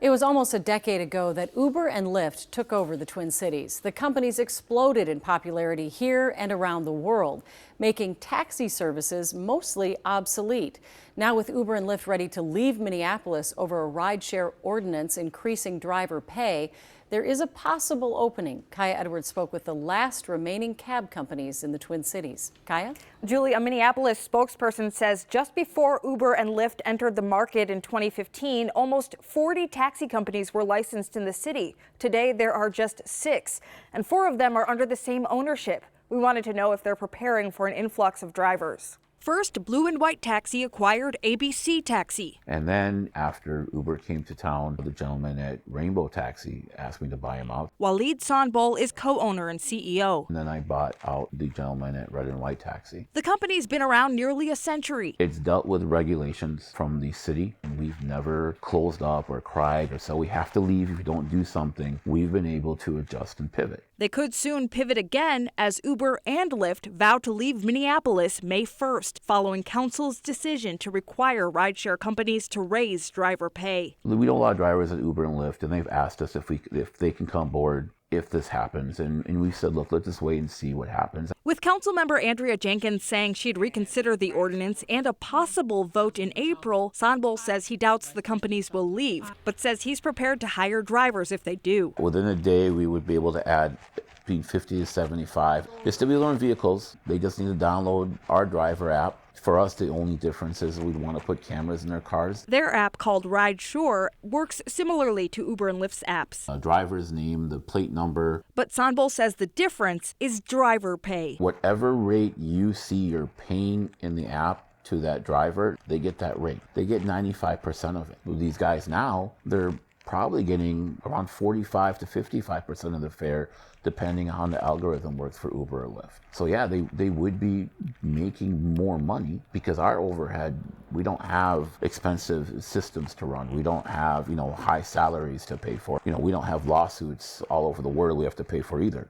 It was almost a decade ago that Uber and Lyft took over the Twin Cities. The companies exploded in popularity here and around the world, making taxi services mostly obsolete. Now, with Uber and Lyft ready to leave Minneapolis over a rideshare ordinance increasing driver pay, there is a possible opening. Kaya Edwards spoke with the last remaining cab companies in the Twin Cities. Kaya? Julie, a Minneapolis spokesperson says just before Uber and Lyft entered the market in 2015, almost 40 taxi companies were licensed in the city. Today, there are just 6, and 4 of them are under the same ownership. We wanted to know if they're preparing for an influx of drivers. First, Blue and White Taxi acquired ABC Taxi. And then after Uber came to town, the gentleman at Rainbow Taxi asked me to buy him out. Waleed Sanbol is co-owner and CEO. And then I bought out the gentleman at Red and White Taxi. The company's been around nearly a century. It's dealt with regulations from the city, and we've never closed up or cried or said we have to leave if you don't do something. We've been able to adjust and pivot. They could soon pivot again as Uber and Lyft vow to leave Minneapolis May 1st, following council's decision to require rideshare companies to raise driver pay. We know a lot of drivers at Uber and Lyft, and they've asked us if they can come aboard if this happens. And we said, look, let's just wait and see what happens. With Councilmember Andrea Jenkins saying she'd reconsider the ordinance and a possible vote in April, Sanbol says he doubts the companies will leave, but says he's prepared to hire drivers if they do. Within a day, we would be able to add between 50 to 75. They're still be learning vehicles. They just need to download our driver app. For us, the only difference is we'd want to put cameras in their cars. Their app, called RideSure, works similarly to Uber and Lyft's apps. A driver's name, the plate number. But Sanbol says the difference is driver pay. Whatever rate you see you're paying in the app to that driver, they get that rate. They get 95% of it. With these guys now, they're probably getting around 45 to 55% of the fare, depending on how the algorithm works for Uber or Lyft. So yeah, they would be making more money because our overhead, we don't have expensive systems to run. We don't have, high salaries to pay for. We don't have lawsuits all over the world we have to pay for either.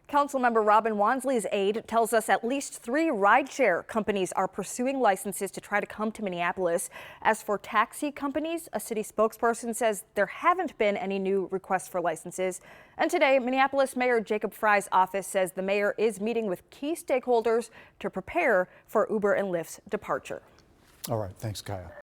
Councilmember Robin Wansley's aide tells us at least 3 rideshare companies are pursuing licenses to try to come to Minneapolis. As for taxi companies, a city spokesperson says there haven't been any new requests for licenses. And today, Minneapolis Mayor Jacob Frey's office says the mayor is meeting with key stakeholders to prepare for Uber and Lyft's departure. All right, thanks, Kaya.